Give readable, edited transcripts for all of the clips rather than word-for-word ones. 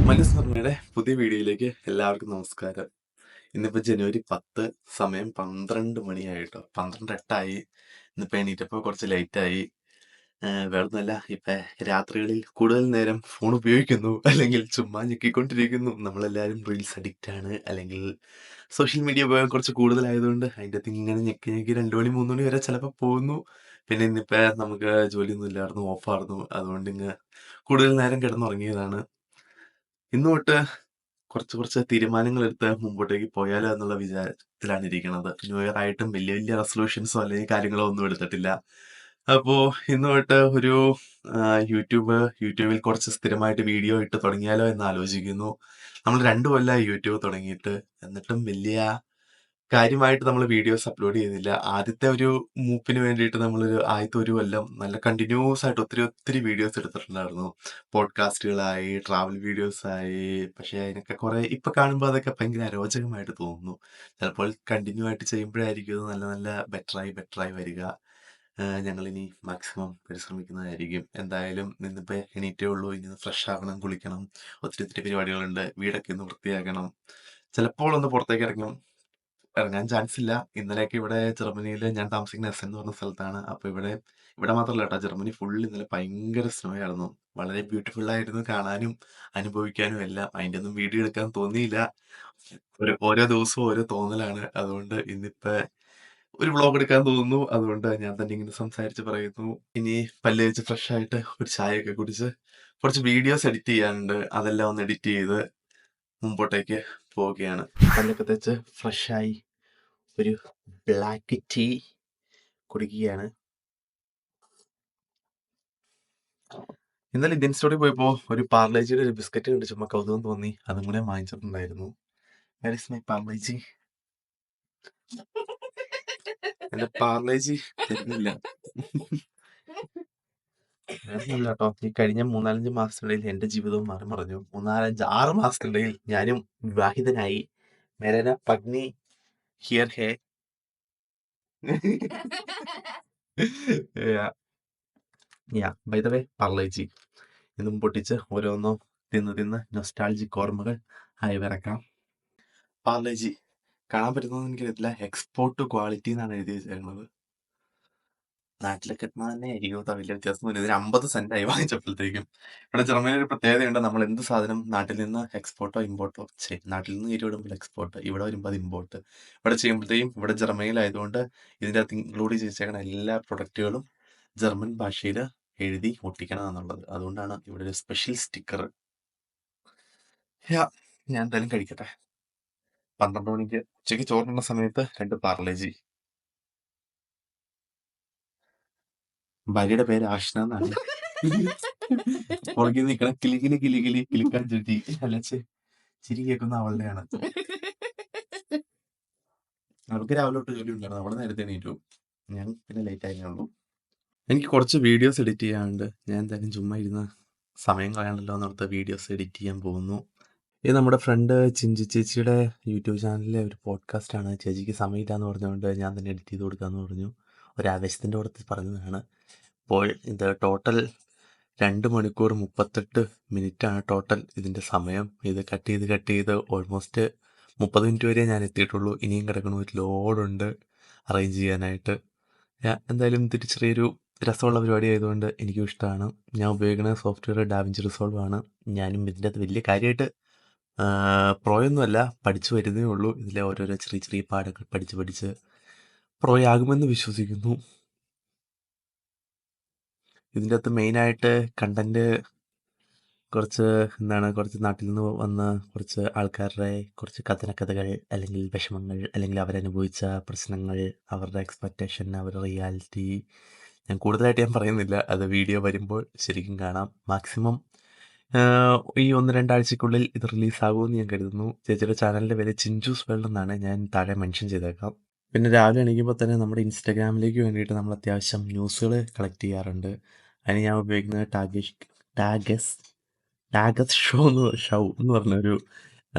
മനസ്സമ്മയുടെ പുതിയ വീഡിയോയിലേക്ക് എല്ലാവർക്കും നമസ്കാരം. ഇന്നിപ്പോൾ ജനുവരി 10, സമയം 12 മണിയായിട്ടോ, 12:08. ഇന്നിപ്പോൾ എണീറ്റപ്പോൾ കുറച്ച് ലേറ്റായി. വേറൊന്നുമല്ല, ഇപ്പം രാത്രികളിൽ കൂടുതൽ നേരം ഫോൺ ഉപയോഗിക്കുന്നു, അല്ലെങ്കിൽ ചുമ്മാ ഞെക്കിക്കൊണ്ടിരിക്കുന്നു. നമ്മളെല്ലാവരും റീൽസ് അഡിക്റ്റ് ആണ്, അല്ലെങ്കിൽ സോഷ്യൽ മീഡിയ ഉപയോഗം കുറച്ച് കൂടുതലായതുകൊണ്ട് അതിൻ്റെ അകത്ത് ഇങ്ങനെ ഞെക്കി ഞെക്കി 2 മണി 3 മണി വരെ ചിലപ്പോൾ പോകുന്നു. പിന്നെ ഇന്നിപ്പോൾ നമുക്ക് ജോലിയൊന്നും ഇല്ലായിരുന്നു, ഓഫായിരുന്നു. അതുകൊണ്ട് ഇങ്ങ് കൂടുതൽ നേരം കിടന്നുറങ്ങിയതാണ്. ഇന്ന് തൊട്ട് കുറച്ച് തീരുമാനങ്ങളെടുത്ത് മുമ്പോട്ടേക്ക് പോയാലോ എന്നുള്ള വിചാരത്തിലാണ് ഇരിക്കുന്നത്. ന്യൂ ഇയർ ആയിട്ടും വലിയ വലിയ റെസൊല്യൂഷൻസോ അല്ലെങ്കിൽ കാര്യങ്ങളോ ഒന്നും എടുത്തിട്ടില്ല. അപ്പോൾ ഇന്ന് തൊട്ട് ഒരു യൂട്യൂബിൽ കുറച്ച് സ്ഥിരമായിട്ട് വീഡിയോ ഇട്ട് തുടങ്ങിയാലോ എന്ന് ആലോചിക്കുന്നു. നമ്മൾ 2 കൊല്ലമായി യൂട്യൂബ് തുടങ്ങിയിട്ട്. എന്നിട്ടും വലിയ കാര്യമായിട്ട് നമ്മൾ വീഡിയോസ് അപ്ലോഡ് ചെയ്യുന്നില്ല. ആദ്യത്തെ ഒരു മൂപ്പിന് വേണ്ടിയിട്ട് ആദ്യത്തെ ഒരു കൊല്ലം നല്ല കണ്ടിന്യൂസ് ആയിട്ട് ഒത്തിരി വീഡിയോസ് എടുത്തിട്ടുണ്ടായിരുന്നു. പോഡ്കാസ്റ്റുകളായി, ട്രാവൽ വീഡിയോസായി. പക്ഷേ അതിനൊക്കെ കുറെ ഇപ്പൊ കാണുമ്പോൾ അതൊക്കെ ഭയങ്കര അരോചകമായിട്ട് തോന്നുന്നു. ചിലപ്പോൾ കണ്ടിന്യൂ ആയിട്ട് ചെയ്യുമ്പോഴായിരിക്കും അത് നല്ല നല്ല ബെറ്ററായി വരിക. ഞങ്ങളിനി മാക്സിമം പരിശ്രമിക്കുന്നതായിരിക്കും. എന്തായാലും ഇന്നിപ്പോൾ എണീറ്റേ ഉള്ളൂ. ഇനി ഫ്രഷ് ആവണം, കുളിക്കണം, ഒത്തിരി പരിപാടികളുണ്ട്. വീടൊക്കെ ഒന്ന് വൃത്തിയാക്കണം. ചിലപ്പോൾ ഒന്ന് പുറത്തേക്ക് ഇറങ്ങാൻ ചാൻസ് ഇല്ല. ഇന്നലെയൊക്കെ ഇവിടെ ജർമ്മനിയിൽ ഞാൻ താമസിക്കുന്ന എസ് എന്ന് പറഞ്ഞ സ്ഥലത്താണ്. അപ്പോൾ ഇവിടെ മാത്രമല്ല കേട്ടോ, ജർമ്മനി ഫുൾ ഇന്നലെ ഭയങ്കര സ്നോ ആയിരുന്നു. വളരെ ബ്യൂട്ടിഫുൾ ആയിരുന്നു കാണാനും അനുഭവിക്കാനും എല്ലാം. അതിൻ്റെ ഒന്നും വീഡിയോ എടുക്കാൻ തോന്നിയില്ല. ഓരോ ദിവസവും ഓരോ തോന്നലാണ്. അതുകൊണ്ട് ഇന്നിപ്പോ ഒരു വ്ളോഗ് എടുക്കാൻ തോന്നുന്നു. അതുകൊണ്ട് ഞാൻ തന്നെ ഇങ്ങനെ സംസാരിച്ച് പറയുന്നു. ഇനി പല്ല് തേച്ച് ഫ്രഷ് ആയിട്ട് ഒരു ചായയൊക്കെ കുടിച്ച് കുറച്ച് വീഡിയോസ് എഡിറ്റ് ചെയ്യാനുണ്ട്. അതെല്ലാം ഒന്ന് എഡിറ്റ് ചെയ്ത് മുമ്പോട്ടേക്ക് പോവുകയാണ്. പല്ലൊക്കെ തേച്ച് ഫ്രഷായി ഒരു ബ്ലാക്ക് ടീ കുടിക്കുകയാണ്. ഇന്നലെ ഇന്ത്യൻ സ്റ്റോറിൽ പോയപ്പോൾ ഒരു പാർലേജിയുടെ ഒരു ബിസ്ക്കറ്റ് കണ്ട് ചുമ്മാ കൗതുകം തോന്നി. അതും കൂടെ വാങ്ങിച്ചിട്ടുണ്ടായിരുന്നു. Where is my Parle-G? എന്റെ പാർലേജി തരുന്നില്ല. വേറൊന്നുമല്ല കേട്ടോ, ഈ കഴിഞ്ഞ 3-4 മാസത്തിനിടയിൽ എന്റെ ജീവിതവും മറിഞ്ഞു. 6 മാസത്തിനിടയിൽ ഞാനും വിവാഹിതനായി. മേരന പത്നി ഹിയർ ഹേ. ബൈ ദ വേ, പാർലേജി ഇന്നും പൊട്ടിച്ച് ഓരോന്നോ തിന്ന് നൊസ്റ്റാൾജിക് ഓർമ്മകൾ അയവിറക്കാം. പാർലേജി കാണാൻ പറ്റുന്നതെന്ന് എനിക്കറിയത്തില്ല. എക്സ്പോർട്ട് ക്വാളിറ്റി എന്നാണ് എഴുതി വെച്ചേക്കുന്നത്. നാട്ടിലൊക്കെ എത്തുന്നത് തന്നെ ആയിരിക്കും കേട്ടോ, വലിയ വ്യത്യാസമൊന്നുമില്ല. ഇതിന് 50 സെന്റായി വാങ്ങിച്ചപ്പോഴത്തേക്കും. ഇവിടെ ജർമ്മനിയിൽ ഒരു പ്രത്യേകതയുണ്ട്. നമ്മൾ എന്ത് സാധനം നാട്ടിൽ നിന്ന് എക്സ്പോർട്ടോ ഇമ്പോർട്ടോ നാട്ടിൽ നിന്ന് വരുമ്പോൾ എക്സ്പോർട്ട്, ഇവിടെ വരുമ്പോൾ അത് ഇമ്പോർട്ട്. ഇവിടെ ചെയ്യുമ്പോഴത്തേക്കും ഇവിടെ ജർമ്മനിയിലായതുകൊണ്ട് ഇതിൻ്റെ അകത്ത് ഇൻക്ലൂഡ് ചെയ്തേക്കണ എല്ലാ പ്രൊഡക്റ്റുകളും ജർമ്മൻ ഭാഷയിൽ എഴുതി ഒട്ടിക്കണം എന്നുള്ളത്. അതുകൊണ്ടാണ് ഇവിടെ ഒരു സ്പെഷ്യൽ സ്റ്റിക്കർ. ഞാൻ എന്തായാലും കഴിക്കട്ടെ. 12 മണിക്ക് ഉച്ചയ്ക്ക് ചോറിനുള്ള സമയത്ത് 2 പാർലേജി. ഭാര്യയുടെ പേര് ആഷ്ന എന്നാണ്. പുറകിൽ നിൽക്കണ കിളിക്കാൻ ചുറ്റി അലച്ച് ചിരി കേൾക്കുന്ന അവളുടെയാണ്. അവൾക്ക് രാവിലെ തൊട്ട് ജോലി ഉണ്ടായിരുന്നു. അവള് നേരത്തെ എണീറ്റു. ഞാൻ പിന്നെ ലേറ്റ് ആയേ ഉള്ളൂ. എനിക്ക് കുറച്ച് വീഡിയോസ് എഡിറ്റ് ചെയ്യാനുണ്ട്. ഞാൻ എന്തായാലും ചുമ്മാ ഇരുന്ന് സമയം കളയണ്ടല്ലോ എന്നോർത്ത് വീഡിയോസ് എഡിറ്റ് ചെയ്യാൻ പോകുന്നു. ഇത് നമ്മുടെ ഫ്രണ്ട് ചിഞ്ചി ചേച്ചിയുടെ യൂട്യൂബ് ചാനലിലെ ഒരു പോഡ്കാസ്റ്റാണ്. ചേച്ചിക്ക് സമയമില്ല എന്ന് പറഞ്ഞുകൊണ്ട് ഞാൻ തന്നെ എഡിറ്റ് ചെയ്ത് കൊടുക്കാമെന്ന് പറഞ്ഞു. ഒരാവേശത്തിൻ്റെ പുറത്ത് പറഞ്ഞതാണ്. അപ്പോൾ ഇത് ടോട്ടൽ 2 മണിക്കൂർ 38 മിനിറ്റാണ് ടോട്ടൽ ഇതിൻ്റെ സമയം. ഇത് കട്ട് ചെയ്ത് ഓൾമോസ്റ്റ് 30 മിനിറ്റ് വരെ ഞാൻ എത്തിയിട്ടുള്ളൂ. ഇനിയും കിടക്കണ ഒരു ലോഡുണ്ട് അറേഞ്ച് ചെയ്യാനായിട്ട്. എന്തായാലും ഇതൊരു ചെറിയൊരു രസമുള്ള പരിപാടി ആയതുകൊണ്ട് എനിക്കും ഇഷ്ടമാണ്. ഞാൻ ഉപയോഗിക്കുന്ന സോഫ്റ്റ്വെയർ ഡാവിഞ്ചി റിസോൾവ് ആണ്. ഞാനും ഇതിൻ്റെ അകത്ത് വലിയ കാര്യമായിട്ട് പ്രോയൊന്നുമല്ല, പഠിച്ചു വരുന്നേ ഉള്ളൂ. ഇതിലെ ഓരോരോ ചെറിയ പാഠങ്ങൾ പഠിച്ച് പ്രോയാകുമെന്ന് വിശ്വസിക്കുന്നു. ഇതിൻ്റെ അകത്ത് മെയിനായിട്ട് കണ്ടന്റ് കുറച്ച് നാട്ടിൽ നിന്ന് വന്ന കുറച്ച് ആൾക്കാരുടെ കുറച്ച് കഥനക്കഥകൾ, അല്ലെങ്കിൽ വിഷമങ്ങൾ, അല്ലെങ്കിൽ അവരനുഭവിച്ച പ്രശ്നങ്ങൾ, അവരുടെ എക്സ്പെക്റ്റേഷൻ, അവരുടെ റിയാലിറ്റി. ഞാൻ കൂടുതലായിട്ട് പറയുന്നില്ല. അത് വീഡിയോ വരുമ്പോൾ ശരിക്കും കാണാം. മാക്സിമം ഈ 1-2 ആഴ്ചക്കുള്ളിൽ ഇത് റിലീസാകുമെന്ന് ഞാൻ കരുതുന്നു. ചേച്ചിയുടെ ചാനലിൻ്റെ പേര് ചിഞ്ചൂസ് വേൾഡ് എന്നാണ്. ഞാൻ താഴെ മെൻഷൻ ചെയ്തേക്കാം. പിന്നെ രാവിലെ എണീക്കുമ്പോൾ തന്നെ നമ്മുടെ ഇൻസ്റ്റാഗ്രാമിലേക്ക് വേണ്ടിയിട്ട് നമ്മൾ അത്യാവശ്യം ന്യൂസുകൾ കളക്ട് ചെയ്യാറുണ്ട്. അതിന് ഞാൻ ഉപയോഗിക്കുന്നത് ടാഗസ് ഷോ എന്ന് പറഞ്ഞൊരു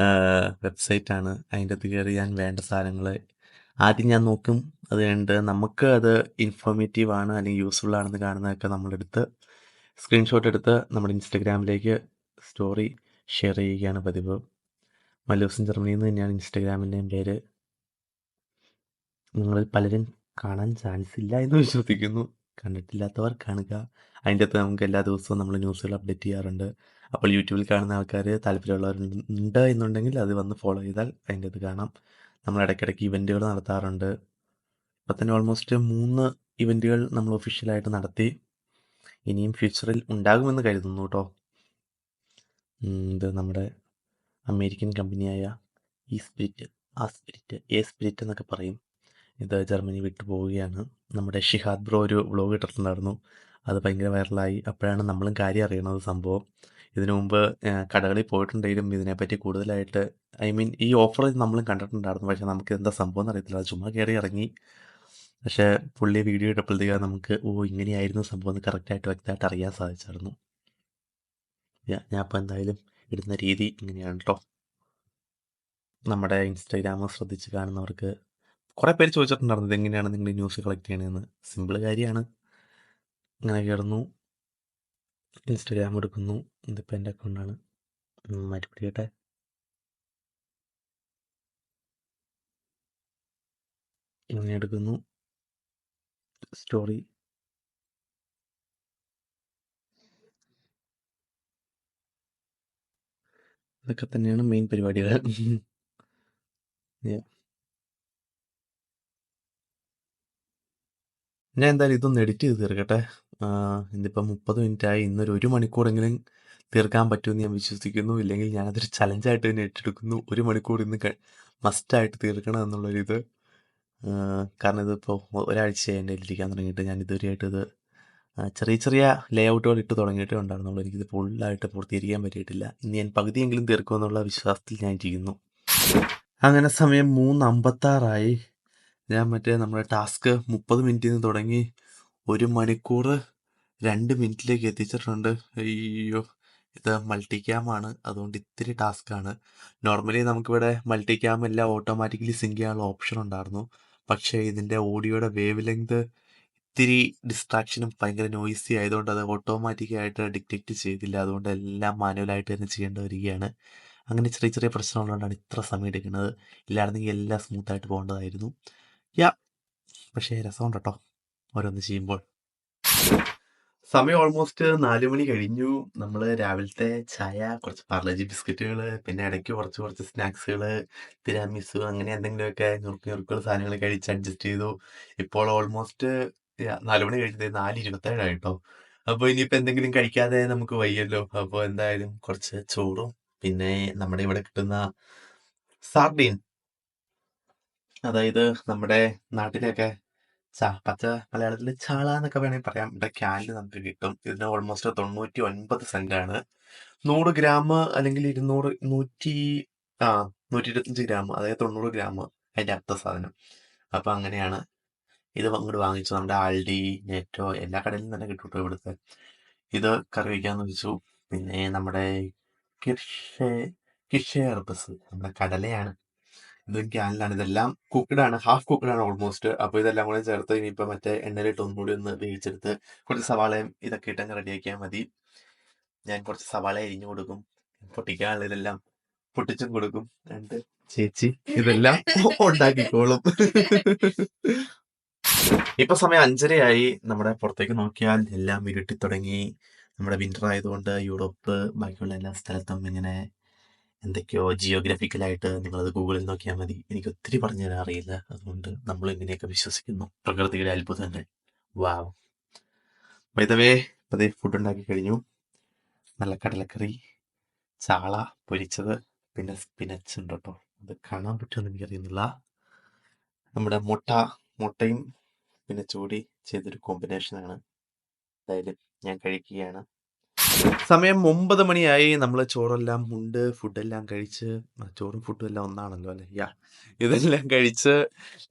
വെബ്സൈറ്റാണ്. അതിൻ്റെ അകത്ത് കയറി ഞാൻ വേണ്ട സാധനങ്ങൾ ആദ്യം ഞാൻ നോക്കും. അത് കഴിഞ്ഞിട്ട് നമുക്ക് അത് ഇൻഫോർമേറ്റീവ് ആണ് അല്ലെങ്കിൽ യൂസ്ഫുൾ ആണെന്ന് കാണുന്നതൊക്കെ നമ്മളെടുത്ത് സ്ക്രീൻഷോട്ട് എടുത്ത് നമ്മുടെ ഇൻസ്റ്റഗ്രാമിലേക്ക് സ്റ്റോറി ഷെയർ ചെയ്യുകയാണ് പതിവ്. മല്ലൂസ് ഇൻ ജർമ്മനി എന്ന് തന്നെയാണ് ഇൻസ്റ്റാഗ്രാമിൻ്റെയും പേര്. നിങ്ങളിൽ പലരും കാണാൻ ചാൻസ് ഇല്ല എന്ന് വിശ്വസിക്കുന്നു. കണ്ടിട്ടില്ലാത്തവർ കാണുക. അതിൻ്റെ അകത്ത് നമുക്ക് എല്ലാ ദിവസവും നമ്മൾ ന്യൂസുകൾ അപ്ഡേറ്റ് ചെയ്യാറുണ്ട്. അപ്പോൾ യൂട്യൂബിൽ കാണുന്ന ആൾക്കാർ താല്പര്യമുള്ളവരുണ്ട് എന്നുണ്ടെങ്കിൽ അത് വന്ന് ഫോളോ ചെയ്താൽ അതിൻ്റെ അത് കാണാം. നമ്മൾ ഇടയ്ക്കിടയ്ക്ക് ഇവൻറ്റുകൾ നടത്താറുണ്ട്. ഇപ്പം തന്നെ ഓൾമോസ്റ്റ് 3 ഇവൻറ്റുകൾ നമ്മൾ ഒഫീഷ്യലായിട്ട് നടത്തി. ഇനിയും ഫ്യൂച്ചറിൽ ഉണ്ടാകുമെന്ന് കരുതുന്നു കേട്ടോ. ഇത് നമ്മുടെ അമേരിക്കൻ കമ്പനിയായ എ സ്പിരിറ്റ് എന്നൊക്കെ പറയും. ഇത് ജർമ്മനി വിട്ടു പോവുകയാണ്. നമ്മുടെ ഷിഹാദ് ബ്രോ ഒരു വ്ളോഗ് ഇട്ടിട്ടുണ്ടായിരുന്നു. അത് ഭയങ്കര വൈറലായി. അപ്പോഴാണ് നമ്മളും കാര്യം അറിയണത് സംഭവം. ഇതിനു മുമ്പ് കടകളിൽ പോയിട്ടുണ്ടെങ്കിലും ഇതിനെപ്പറ്റി കൂടുതലായിട്ട് ഈ ഓഫർ നമ്മളും കണ്ടിട്ടുണ്ടായിരുന്നു. പക്ഷേ നമുക്ക് എന്താ സംഭവം എന്ന് അറിയത്തില്ല. അത് ചുമ്മാ കയറി ഇറങ്ങി. പക്ഷേ പുള്ളി വീഡിയോ ഇട്ടപ്പോഴത്തേക്കാണ് നമുക്ക് ഇങ്ങനെയായിരുന്നു സംഭവം എന്ന് കറക്റ്റായിട്ട് വ്യക്തമായിട്ട് അറിയാൻ സാധിച്ചായിരുന്നു. ഞാൻ അപ്പോൾ എന്തായാലും ഇടുന്ന രീതി ഇങ്ങനെയാണ് കേട്ടോ. നമ്മുടെ ഇൻസ്റ്റാഗ്രാം ശ്രദ്ധിച്ച് കാണുന്നവർക്ക് കുറേ പേര് ചോദിച്ചിട്ടുണ്ടായിരുന്നു ഇതെങ്ങനെയാണ് നിങ്ങൾ ഈ ന്യൂസ് കളക്ട് ചെയ്യണമെന്ന്. സിമ്പിൾ കാര്യമാണ്. ഇങ്ങനെ കയറുന്നു, ഇൻസ്റ്റാഗ്രാം എടുക്കുന്നു. ഇതിപ്പോൾ എൻ്റെ അക്കൗണ്ടാണ്. മാറ്റി പിടിക്കട്ടെ. ഇങ്ങനെ എടുക്കുന്നു, സ്റ്റോറി. ഇതൊക്കെ തന്നെയാണ് മെയിൻ പരിപാടികൾ. ഞാൻ എന്തായാലും ഇതൊന്ന് എഡിറ്റ് ചെയ്ത് തീർക്കട്ടെ. ഇന്നിപ്പം 30 മിനിറ്റായി. ഇന്നൊരു 1 മണിക്കൂറെങ്കിലും തീർക്കാൻ പറ്റുമെന്ന് ഞാൻ വിശ്വസിക്കുന്നു. ഇല്ലെങ്കിൽ ഞാനതൊരു ചലഞ്ചായിട്ട് തന്നെ ഏറ്റെടുക്കുന്നു. 1 മണിക്കൂർ ഇന്ന് മസ്റ്റായിട്ട് തീർക്കണം എന്നുള്ളൊരിത്. കാരണം ഇതിപ്പോൾ ഒരാഴ്ചയായി എൻ്റെ കയ്യിലിരിക്കാൻ തുടങ്ങിയിട്ട്. ഞാൻ ഇതുവരെയായിട്ട് ഇത് ചെറിയ ചെറിയ ലേഔട്ടുകൾ ഇട്ട് തുടങ്ങിയിട്ടേ ഉണ്ടായിരുന്നുള്ളൂ. എനിക്കിത് ഫുള്ളായിട്ട് പൂർത്തീകരിക്കാൻ പറ്റിയിട്ടില്ല. ഇന്ന് ഞാൻ പകുതിയെങ്കിലും തീർക്കുമെന്നുള്ള വിശ്വാസത്തിൽ ഞാൻ ഇരിക്കുന്നു. അങ്ങനെ സമയം 3:56 ഞാൻ നമ്മുടെ ടാസ്ക് 30 മിനിറ്റിൽ നിന്ന് തുടങ്ങി 1 മണിക്കൂർ 2 മിനിറ്റിലേക്ക് എത്തിച്ചിട്ടുണ്ട്. അയ്യോ, ഇത് മൾട്ടി ക്യാമാണ്, അതുകൊണ്ട് ഇത്തിരി ടാസ്ക്കാണ്. നോർമലി നമുക്കിവിടെ മൾട്ടി ക്യാം എല്ലാം ഓട്ടോമാറ്റിക്കലി സിങ്ക് ചെയ്യാനുള്ള ഓപ്ഷൻ ഉണ്ടായിരുന്നു. പക്ഷേ ഇതിൻ്റെ ഓഡിയോയുടെ വേവ് ലെങ്ത് ഇത്തിരി ഡിസ്ട്രാക്ഷനും ഭയങ്കര നോയ്സി ആയതുകൊണ്ട് അത് ഓട്ടോമാറ്റിക്കായിട്ട് ഡിറ്റക്റ്റ് ചെയ്തില്ല. അതുകൊണ്ട് എല്ലാം മാനുവലായിട്ട് തന്നെ ചെയ്യേണ്ടി വരികയാണ്. അങ്ങനെ ചെറിയ ചെറിയ പ്രശ്നമുള്ളതുകൊണ്ടാണ് ഇത്ര സമയം എടുക്കുന്നത്. ഇല്ലായിരുന്നെങ്കിൽ എല്ലാം സ്മൂത്തായിട്ട് പോകേണ്ടതായിരുന്നു. പക്ഷേ രസമുണ്ട് കേട്ടോ ഓരോന്ന് ചെയ്യുമ്പോൾ. സമയം ഓൾമോസ്റ്റ് 4 മണി കഴിഞ്ഞു. നമ്മൾ രാവിലത്തെ ചായ, കുറച്ച് പാർലേജി ബിസ്ക്കറ്റുകൾ, പിന്നെ ഇടയ്ക്ക് കുറച്ച് സ്നാക്സുകൾ, തിരാമിസു, അങ്ങനെ എന്തെങ്കിലുമൊക്കെ നുറുക്കുകൾ സാധനങ്ങൾ കഴിച്ച് അഡ്ജസ്റ്റ് ചെയ്തു. ഇപ്പോൾ ഓൾമോസ്റ്റ് 4 മണി കഴിഞ്ഞത് 4:27 കേട്ടോ. അപ്പോൾ ഇനിയിപ്പോൾ എന്തെങ്കിലും കഴിക്കാതെ നമുക്ക് വയ്യല്ലോ. അപ്പോൾ എന്തായാലും കുറച്ച് ചോറും പിന്നെ നമ്മുടെ ഇവിടെ കിട്ടുന്ന സാർഡീൻ, അതായത് നമ്മുടെ നാട്ടിലൊക്കെ പച്ച മലയാളത്തിൽ ചാള എന്നൊക്കെ വേണമെങ്കിൽ പറയാം. ഇവിടെ ക്യാനിൽ നമുക്ക് കിട്ടും. ഇതിന് ഓൾമോസ്റ്റ് 99 സെന്റാണ്. 100 ഗ്രാം അല്ലെങ്കിൽ 200 125 ഗ്രാം, അതായത് 90 ഗ്രാം അതിൻ്റെ അർത്ഥ സാധനം. അപ്പം അങ്ങനെയാണ് ഇത് അങ്ങോട്ട് വാങ്ങിച്ചു. നമ്മുടെ ആൾഡി, നെറ്റോ എല്ലാ കടയിലും തന്നെ കിട്ടും കേട്ടോ ഇവിടുത്തെ. ഇത് കറി വയ്ക്കാമെന്ന് വെച്ചു. പിന്നെ നമ്മുടെ കിഷേ ഹെർബസ്, നമ്മുടെ കടലയാണ്. ഇതും ക്യാനിലാണ്. ഇതെല്ലാം കുക്ക്ഡാണ്, ഹാഫ് കുക്ക്ഡാണ് ഓൾമോസ്റ്റ്. അപ്പോൾ ഇതെല്ലാം കൂടെ ചേർത്ത് ഇനിയിപ്പോൾ മറ്റേ എണ്ണയിലിട്ട് ഒന്നുകൂടി ഒന്ന് വേവിച്ചെടുത്ത് കുറച്ച് സവാളയും ഇതൊക്കെ ഇട്ടങ്ങ് റെഡിയാക്കിയാൽ മതി. ഞാൻ കുറച്ച് സവാള അരിഞ്ഞു കൊടുക്കും, പൊട്ടിക്കാനുള്ള ഇതെല്ലാം പൊട്ടിച്ചും കൊടുക്കും. രണ്ട് ചേച്ചി ഇതെല്ലാം ഉണ്ടാക്കിക്കോളും. ഇപ്പൊ സമയം 5:30 നമ്മുടെ പുറത്തേക്ക് നോക്കിയാൽ എല്ലാം ഇരുട്ടി തുടങ്ങി. നമ്മുടെ വിന്റർ ആയതുകൊണ്ട് യൂറോപ്പ് ബാക്കിയുള്ള എല്ലാ സ്ഥലത്തും ഇങ്ങനെ എന്തൊക്കെയോ ജിയോഗ്രഫിക്കലായിട്ട് നിങ്ങളത് ഗൂഗിളിൽ നോക്കിയാൽ മതി. എനിക്ക് ഒത്തിരി പറഞ്ഞു തരാൻ അറിയില്ല, അതുകൊണ്ട് നമ്മൾ ഇങ്ങനെയൊക്കെ വിശ്വസിക്കുന്നു. പ്രകൃതിയുടെ അത്ഭുതങ്ങൾ. വാവ്. ബൈ ദ വേ, അതേ ഫുഡ് ഉണ്ടാക്കി കഴിഞ്ഞു. നല്ല കടലക്കറി, ചാള പൊരിച്ചത്, പിന്നെ സ്പിനച്ച് ഉണ്ട് കേട്ടോ. അത് കാണാൻ പറ്റുമെന്ന് എനിക്കറിയുന്നില്ല. നമ്മുടെ മുട്ടയും പിന്നെ ചൂടി ചെയ്തൊരു കോമ്പിനേഷനാണ്. എന്തായാലും ഞാൻ കഴിക്കുകയാണ്. സമയം 9 മണിയായി. നമ്മൾ ചോറെല്ലാം ഉണ്ട്, ഫുഡെല്ലാം കഴിച്ച്, ചോറും ഫുഡും എല്ലാം ഒന്നാണല്ലോ അല്ലേ? ഇതെല്ലാം കഴിച്ച്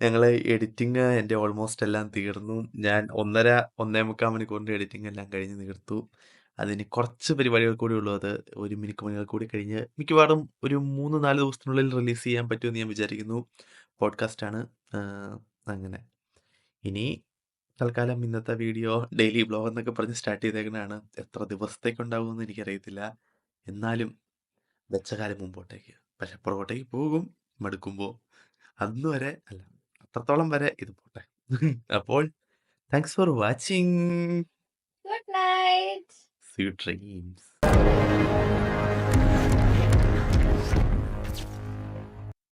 ഞങ്ങൾ എഡിറ്റിങ് എൻ്റെ ഓൾമോസ്റ്റ് എല്ലാം തീർന്നു. ഞാൻ 1.5 മണിക്കൂറിൻ്റെ എഡിറ്റിംഗ് എല്ലാം കഴിഞ്ഞ് തീർത്തു. അതിന് കുറച്ച് പരിപാടികൾ കൂടി ഉള്ളൂ. അത് 1 മണിക്കൂർ കൂടി കഴിഞ്ഞ് മിക്കവാറും ഒരു 3-4 ദിവസത്തിനുള്ളിൽ റിലീസ് ചെയ്യാൻ പറ്റുമെന്ന് ഞാൻ വിചാരിക്കുന്നു. പോഡ്കാസ്റ്റാണ്. അങ്ങനെ ഇനി തൽക്കാലം ഇന്നത്തെ വീഡിയോ ഡെയിലി ബ്ലോഗ് എന്നൊക്കെ പറഞ്ഞ് സ്റ്റാർട്ട് ചെയ്തേക്കുന്നതാണ്. എത്ര ദിവസത്തേക്കുണ്ടാകുമെന്ന് എനിക്കറിയത്തില്ല. എന്നാലും വെച്ച കാലം മുമ്പോട്ടേക്ക്. പക്ഷെ പുറകോട്ടേക്ക് പോകും മടുക്കുമ്പോ. അന്ന് വരെ അല്ല, അത്രത്തോളം വരെ ഇത് പോട്ടെ. അപ്പോൾ thanks for watching. Good night. Sweet dreams.